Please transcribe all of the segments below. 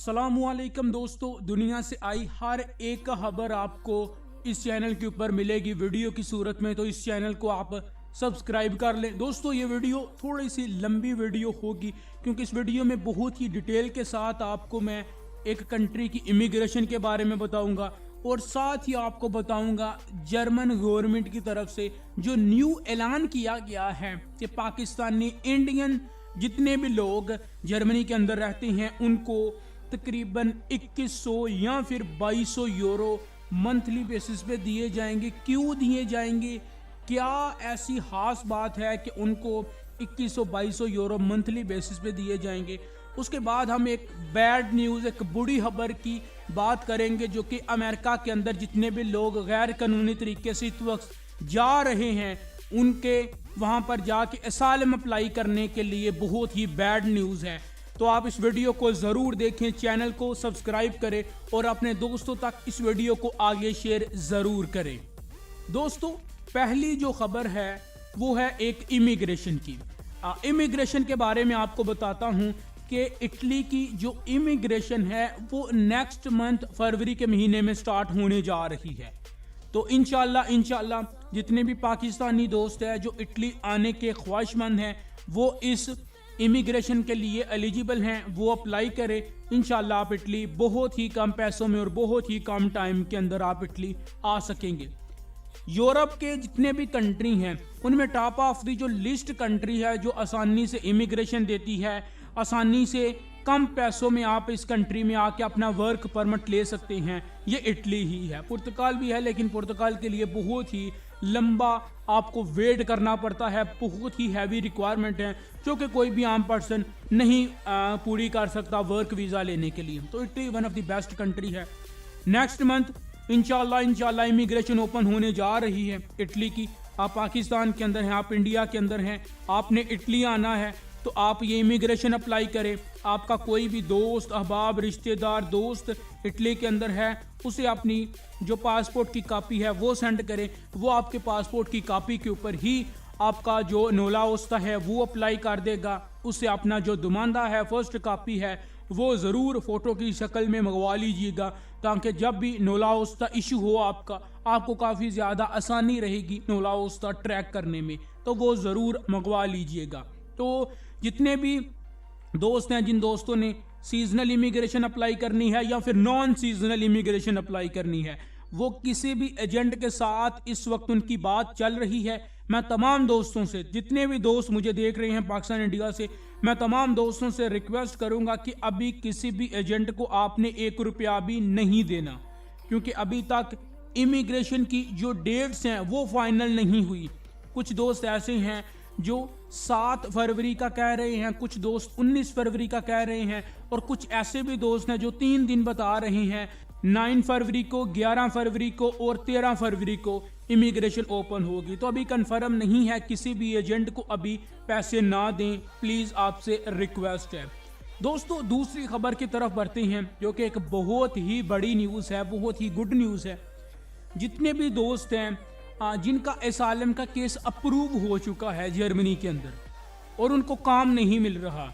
अस्सलामुअलैकुम दोस्तों, दुनिया से आई हर एक खबर आपको इस चैनल के ऊपर मिलेगी वीडियो की सूरत में। तो इस चैनल को आप सब्सक्राइब कर लें। दोस्तों ये वीडियो थोड़ी सी लंबी वीडियो होगी क्योंकि इस वीडियो में बहुत ही डिटेल के साथ आपको मैं एक कंट्री की इमिग्रेशन के बारे में बताऊंगा और साथ ही आपको बताऊंगा जर्मन गवर्नमेंट की तरफ से जो न्यू ऐलान किया गया है कि पाकिस्तानी इंडियन जितने भी लोग जर्मनी के अंदर रहते हैं उनको तकरीबन 2100 या फिर 2200 यूरो मंथली बेसिस पे दिए जाएंगे। क्यों दिए जाएंगे, क्या ऐसी खास बात है कि उनको 2100-2200 यूरो मंथली बेसिस पे दिए जाएंगे। उसके बाद हम एक बैड न्यूज़, एक बुरी खबर की बात करेंगे जो कि अमेरिका के अंदर जितने भी लोग गैर कानूनी तरीके से इस वक्त जा रहे हैं उनके वहां पर जाके असाइलम अप्लाई करने के लिए बहुत ही बैड न्यूज़ है। तो आप इस वीडियो को ज़रूर देखें, चैनल को सब्सक्राइब करें और अपने दोस्तों तक इस वीडियो को आगे शेयर ज़रूर करें। दोस्तों पहली जो खबर है वो है एक इमिग्रेशन की। इमिग्रेशन के बारे में आपको बताता हूं कि इटली की जो इमिग्रेशन है वो नेक्स्ट मंथ फरवरी के महीने में स्टार्ट होने जा रही है। तो इंशाल्लाह जितने भी पाकिस्तानी दोस्त हैं जो इटली आने के ख्वाहिशमंद हैं वो इस इमिग्रेशन के लिए एलिजिबल हैं, वो अप्लाई करें। इंशाल्लाह आप इटली बहुत ही कम पैसों में और बहुत ही कम टाइम के अंदर आप इटली आ सकेंगे। यूरोप के जितने भी कंट्री हैं उनमें टॉप ऑफ दी जो लिस्ट कंट्री है जो आसानी से इमिग्रेशन देती है, आसानी से कम पैसों में आप इस कंट्री में आके अपना वर्क परमिट ले सकते हैं, ये इटली ही है। पुर्तगाल भी है लेकिन पुर्तगाल के लिए बहुत ही लंबा आपको वेट करना पड़ता है, बहुत ही हैवी रिक्वायरमेंट है जो कि कोई भी आम पर्सन नहीं पूरी कर सकता वर्क वीज़ा लेने के लिए। तो Italy one of the best country है। नेक्स्ट मंथ इंशाल्लाह इमिग्रेशन ओपन होने जा रही है इटली की। आप पाकिस्तान के अंदर हैं, आप इंडिया के अंदर हैं, आपने इटली आना है तो आप ये इमिग्रेशन अप्लाई करें। आपका कोई भी दोस्त, अहबाब, रिश्तेदार, दोस्त इटली के अंदर है उसे अपनी जो पासपोर्ट की कॉपी है वो सेंड करें। वो आपके पासपोर्ट की कॉपी के ऊपर ही आपका जो नोला ओस्ता है वो अप्लाई कर देगा। उससे अपना जो दुमानदा है फर्स्ट कॉपी है वो ज़रूर फ़ोटो की शक्ल में मंगवा लीजिएगा ताकि जब भी नोला ओस्ता इशू हो आपको काफ़ी ज़्यादा आसानी रहेगी नोला ओस्ता ट्रैक करने में, तो वो ज़रूर मंगवा लीजिएगा। तो जितने भी दोस्त हैं, जिन दोस्तों ने सीजनल इमिग्रेशन अप्लाई करनी है या फिर नॉन सीजनल इमिग्रेशन अप्लाई करनी है, वो किसी भी एजेंट के साथ इस वक्त उनकी बात चल रही है। मैं तमाम दोस्तों से, जितने भी दोस्त मुझे देख रहे हैं पाकिस्तान इंडिया से, मैं तमाम दोस्तों से रिक्वेस्ट करूंगा कि अभी किसी भी एजेंट को आपने 1 रुपया भी नहीं देना क्योंकि अभी तक इमिग्रेशन की जो डेट्स हैं वो फाइनल नहीं हुई। कुछ दोस्त ऐसे हैं जो 7 फरवरी का कह रहे हैं, कुछ दोस्त 19 फरवरी का कह रहे हैं और कुछ ऐसे भी दोस्त हैं जो 3 दिन बता रहे हैं, 9 फरवरी को, 11 फरवरी को और 13 फरवरी को इमिग्रेशन ओपन होगी। तो अभी कंफर्म नहीं है, किसी भी एजेंट को अभी पैसे ना दें, प्लीज़ आपसे रिक्वेस्ट है। दोस्तों दूसरी खबर की तरफ बढ़ते हैं जो कि एक बहुत ही बड़ी न्यूज़ है, बहुत ही गुड न्यूज़ है। जितने भी दोस्त हैं जिनका असाइलम का केस अप्रूव हो चुका है जर्मनी के अंदर और उनको काम नहीं मिल रहा,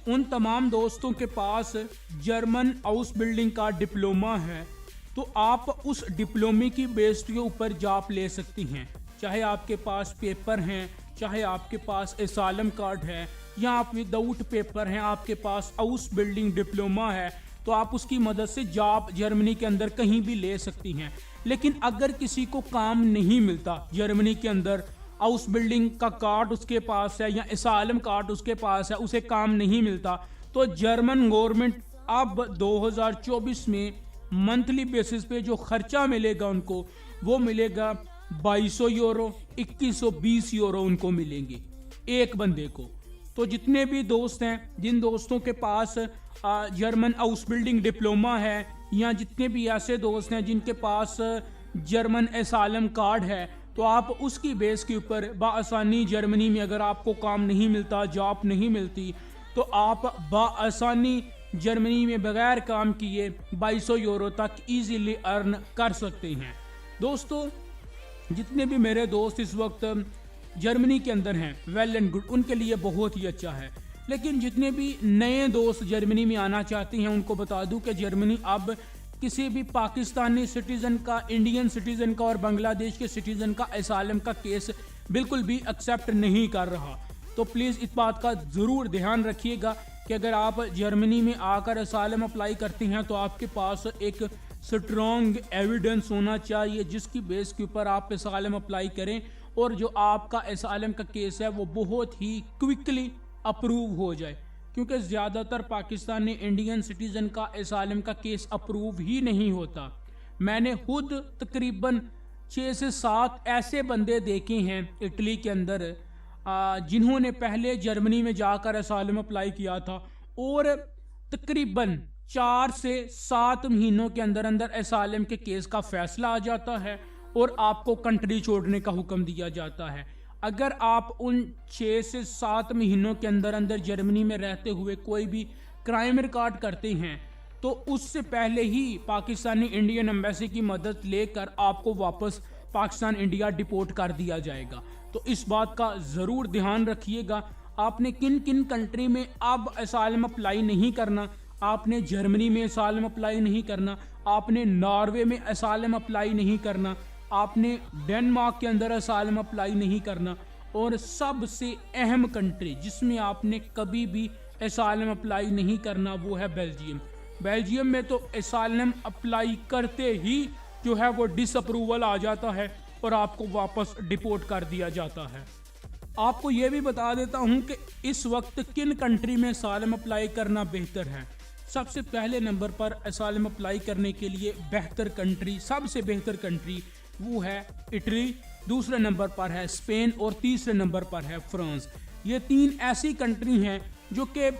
उन तमाम दोस्तों के पास जर्मन हाउस बिल्डिंग का डिप्लोमा है तो आप उस डिप्लोमे की बेस के ऊपर जॉब ले सकती हैं। चाहे आपके पास पेपर हैं, चाहे आपके पास असाइलम कार्ड है या आप विदाउट पेपर हैं, आपके पास हाउस बिल्डिंग डिप्लोमा है तो आप उसकी मदद से जॉब जर्मनी के अंदर कहीं भी ले सकती हैं। लेकिन अगर किसी को काम नहीं मिलता जर्मनी के अंदर, हाउस बिल्डिंग का कार्ड उसके पास है या असाइलम कार्ड उसके पास है, उसे काम नहीं मिलता, तो जर्मन गवर्नमेंट अब 2024 में मंथली बेसिस पे जो खर्चा मिलेगा उनको वो मिलेगा 2200 यूरो, 2120 यूरो उनको मिलेंगे एक बंदे को। तो जितने भी दोस्त हैं, जिन दोस्तों के पास जर्मन हाउस बिल्डिंग डिप्लोमा है या जितने भी ऐसे दोस्त हैं जिनके पास जर्मन असाइलम कार्ड है, तो आप उसकी बेस के ऊपर बाआसानी जर्मनी में अगर आपको काम नहीं मिलता, जॉब नहीं मिलती, तो आप बाआसानी जर्मनी में बगैर काम किए 2200 यूरो तक इजीली अर्न कर सकते हैं। दोस्तों जितने भी मेरे दोस्त इस वक्त जर्मनी के अंदर हैं, वेल एंड गुड, उनके लिए बहुत ही अच्छा है। लेकिन जितने भी नए दोस्त जर्मनी में आना चाहते हैं उनको बता दूं कि जर्मनी अब किसी भी पाकिस्तानी सिटीज़न का, इंडियन सिटीज़न का और बांग्लादेश के सिटीज़न का असाइलम का केस बिल्कुल भी एक्सेप्ट नहीं कर रहा। तो प्लीज़ इस बात का ज़रूर ध्यान रखिएगा कि अगर आप जर्मनी में आकर असाइलम अप्लाई करते हैं तो आपके पास एक स्ट्रॉन्ग एविडेंस होना चाहिए जिसकी बेस के ऊपर आप असाइलम अप्लाई करें और जो आपका असाइलम का केस है वो बहुत ही क्विकली अप्रूव हो जाए, क्योंकि ज़्यादातर पाकिस्तानी इंडियन सिटीज़न का असाइलम का केस अप्रूव ही नहीं होता। मैंने खुद तकरीबन 6 से 7 ऐसे बंदे देखे हैं इटली के अंदर जिन्होंने पहले जर्मनी में जाकर असाइलम अप्लाई किया था और तकरीबन 4 से 7 महीनों के अंदर अंदर असाइलम के केस का फैसला आ जाता है और आपको कंट्री छोड़ने का हुक्म दिया जाता है। अगर आप उन 6 से 7 महीनों के अंदर अंदर जर्मनी में रहते हुए कोई भी क्राइम रिकॉर्ड करते हैं तो उससे पहले ही पाकिस्तानी इंडियन एम्बेसी की मदद लेकर आपको वापस पाकिस्तान इंडिया डिपोर्ट कर दिया जाएगा। तो इस बात का ज़रूर ध्यान रखिएगा। आपने किन किन कंट्री में अब असाइलम अप्लाई नहीं करना। आपने जर्मनी में असाइलम अप्लाई नहीं करना, आपने नॉर्वे में असाइलम अप्लाई नहीं करना, आपने डेनमार्क के अंदर असाइलम अप्लाई नहीं करना, और सबसे अहम कंट्री जिसमें आपने कभी भी असाइलम अप्लाई नहीं करना वो है बेल्जियम। बेल्जियम में तो असाइलम अप्लाई करते ही जो है वो डिसअप्रूवल आ जाता है और आपको वापस डिपोर्ट कर दिया जाता है। आपको ये भी बता देता हूँ कि इस वक्त किन कंट्री में असाइलम अप्लाई करना बेहतर है। सबसे पहले नंबर पर असाइलम अप्लाई करने के लिए बेहतर कंट्री, सबसे बेहतर कंट्री वो है इटली, दूसरे नंबर पर है स्पेन और तीसरे नंबर पर है फ्रांस। ये 3 ऐसी कंट्री हैं जो कि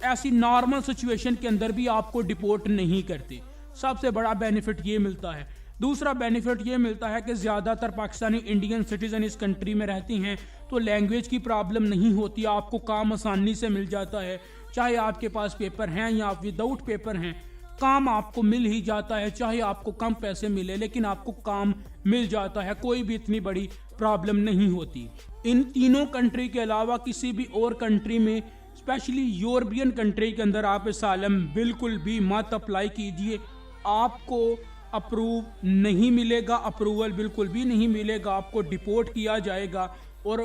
ऐसी नॉर्मल सिचुएशन के अंदर भी आपको डिपोर्ट नहीं करते। सबसे बड़ा बेनिफिट ये मिलता है। दूसरा बेनिफिट ये मिलता है कि ज़्यादातर पाकिस्तानी इंडियन सिटीज़न इस कंट्री में रहती हैं तो लैंग्वेज की प्रॉब्लम नहीं होती, आपको काम आसानी से मिल जाता है। चाहे आपके पास पेपर हैं या आप विदाउट पेपर हैं, काम आपको मिल ही जाता है। चाहे आपको कम पैसे मिले लेकिन आपको काम मिल जाता है, कोई भी इतनी बड़ी प्रॉब्लम नहीं होती। इन तीनों कंट्री के अलावा किसी भी और कंट्री में, स्पेशली यूरोपियन कंट्री के अंदर आप असाइलम बिल्कुल भी मत अप्लाई कीजिए। आपको अप्रूव नहीं मिलेगा, अप्रूवल बिल्कुल भी नहीं मिलेगा, आपको डिपोर्ट किया जाएगा और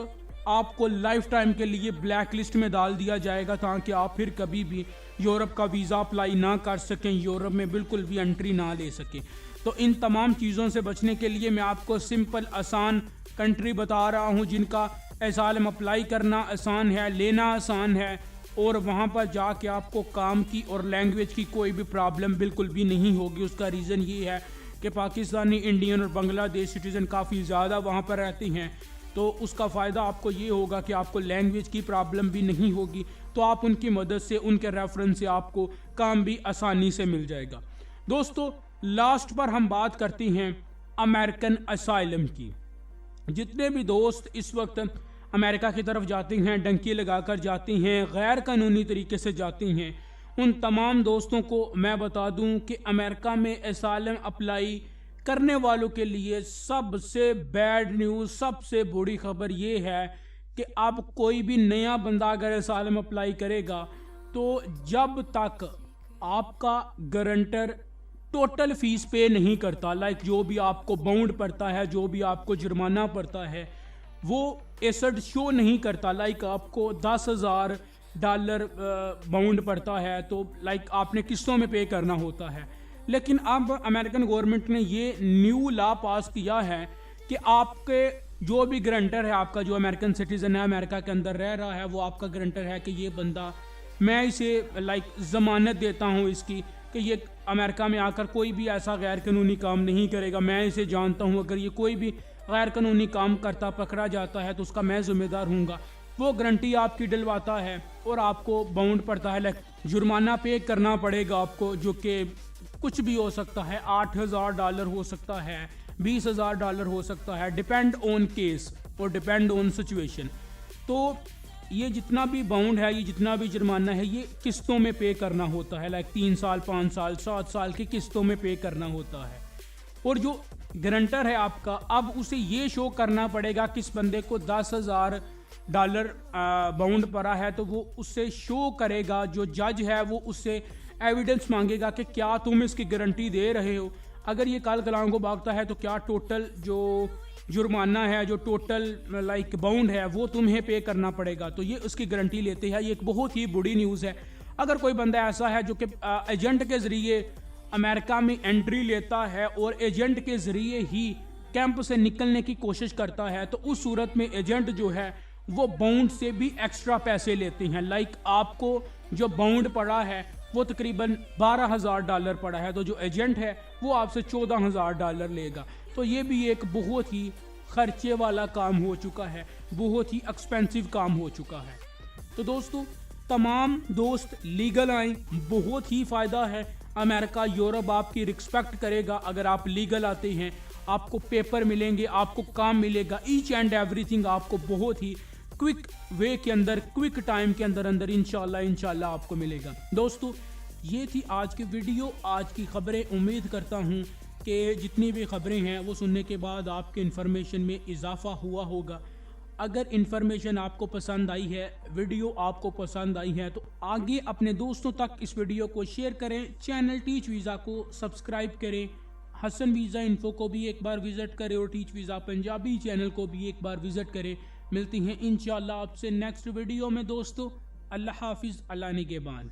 आपको लाइफ टाइम के लिए ब्लैक लिस्ट में डाल दिया जाएगा ताकि आप फिर कभी भी यूरोप का वीज़ा अप्लाई ना कर सकें, यूरोप में बिल्कुल भी एंट्री ना ले सकें। तो इन तमाम चीज़ों से बचने के लिए मैं आपको सिंपल आसान कंट्री बता रहा हूँ जिनका असाइलम अप्लाई करना आसान है, लेना आसान है और वहाँ पर जाके आपको काम की और लैंग्वेज की कोई भी प्रॉब्लम बिल्कुल भी नहीं होगी। उसका रीज़न ये है कि पाकिस्तानी, इंडियन और बांग्लादेश सिटीज़न काफ़ी ज़्यादा वहाँ पर रहते हैं, तो उसका फ़ायदा आपको ये होगा कि आपको लैंग्वेज की प्रॉब्लम भी नहीं होगी, तो आप उनकी मदद से, उनके रेफरेंस से आपको काम भी आसानी से मिल जाएगा। दोस्तों, लास्ट पर हम बात करते हैं अमेरिकन असाइलम की। जितने भी दोस्त इस वक्त अमेरिका की तरफ जाते हैं, डंकी लगाकर जाते हैं, गैर कानूनी तरीके से जाते हैं, उन तमाम दोस्तों को मैं बता दूं कि अमेरिका में असाइलम अप्लाई करने वालों के लिए सबसे बैड न्यूज़, सबसे बुरी खबर ये है कि अब कोई भी नया बंदा अगर असाइलम अप्लाई करेगा तो जब तक आपका गारंटर टोटल फ़ीस पे नहीं करता, जो भी आपको बाउंड पड़ता है, जो भी आपको जुर्माना पड़ता है, वो एसेट शो नहीं करता, आपको $10,000 बाउंड पड़ता है तो आपने किस्तों में पे करना होता है। लेकिन अब अमेरिकन गवर्नमेंट ने ये न्यू लॉ पास किया है कि आपके जो भी गारंटर है, आपका जो अमेरिकन सिटीज़न है, अमेरिका के अंदर रह रहा है, वो आपका गारंटर है कि ये बंदा, मैं इसे ज़मानत देता हूँ इसकी कि ये अमेरिका में आकर कोई भी ऐसा गैर कानूनी काम नहीं करेगा, मैं इसे जानता हूँ, अगर ये कोई भी गैर कानूनी काम करता पकड़ा जाता है तो उसका मैं ज़िम्मेदार हूँगा। वो गारंटी आपकी डलवाता है और आपको बाउंड पड़ता है, जुर्माना पे करना पड़ेगा आपको, जो कि कुछ भी हो सकता है, $8,000 हो सकता है, $20,000 हो सकता है, डिपेंड ऑन केस और डिपेंड ऑन सिचुएशन। तो ये जितना भी बाउंड है, ये जितना भी जुर्माना है, ये किस्तों में पे करना होता है, 3 साल, 5 साल, 7 साल की किस्तों में पे करना होता है। और जो गारंटर है आपका, अब उसे ये शो करना पड़ेगा कि इस बंदे को $10,000 डॉलर बाउंड पड़ा है तो वो उससे शो करेगा, जो जज है वो उससे एविडेंस मांगेगा कि क्या तुम इसकी गारंटी दे रहे हो। अगर ये काल कलाम को भागता है तो क्या टोटल जो जुर्माना है, जो टोटल लाइक बाउंड है वो तुम्हें पे करना पड़ेगा। तो ये उसकी गारंटी लेते हैं। ये एक बहुत ही बुरी न्यूज़ है। अगर कोई बंदा ऐसा है जो कि एजेंट के ज़रिए अमेरिका में एंट्री लेता है और एजेंट के ज़रिए ही कैंप से निकलने की कोशिश करता है, तो उस सूरत में एजेंट जो है वो बाउंड से भी एक्स्ट्रा पैसे लेते हैं। लाइक आपको जो बाउंड पड़ा है वो तकरीबन $12,000 पड़ा है, तो जो एजेंट है वो आपसे $14,000 लेगा। तो ये भी एक बहुत ही खर्चे वाला काम हो चुका है, बहुत ही एक्सपेंसिव काम हो चुका है। तो दोस्तों तमाम दोस्त लीगल आए, बहुत ही फ़ायदा है। अमेरिका, यूरोप आपकी रिस्पेक्ट करेगा अगर आप लीगल आते हैं। आपको पेपर मिलेंगे, आपको काम मिलेगा, ईच एंड एवरीथिंग आपको बहुत ही क्विक वे के अंदर, क्विक टाइम के अंदर इंशाल्लाह आपको मिलेगा। दोस्तों ये थी आज की वीडियो, आज की खबरें। उम्मीद करता हूँ कि जितनी भी खबरें हैं वो सुनने के बाद आपके इन्फॉर्मेशन में इजाफा हुआ होगा। अगर इन्फॉर्मेशन आपको पसंद आई है, वीडियो आपको पसंद आई है, तो आगे अपने दोस्तों तक इस वीडियो को शेयर करें। चैनल टीच वीज़ा को सब्सक्राइब करें। हसन वीज़ा इन्फो को भी एक बार विज़िट करें और टीच वीज़ा पंजाबी चैनल को भी एक बार विज़िट करें। मिलती हैं इंशाल्लाह आपसे नेक्स्ट वीडियो में दोस्तों। अल्लाह हाफिज़, अल्लाह निगहबान।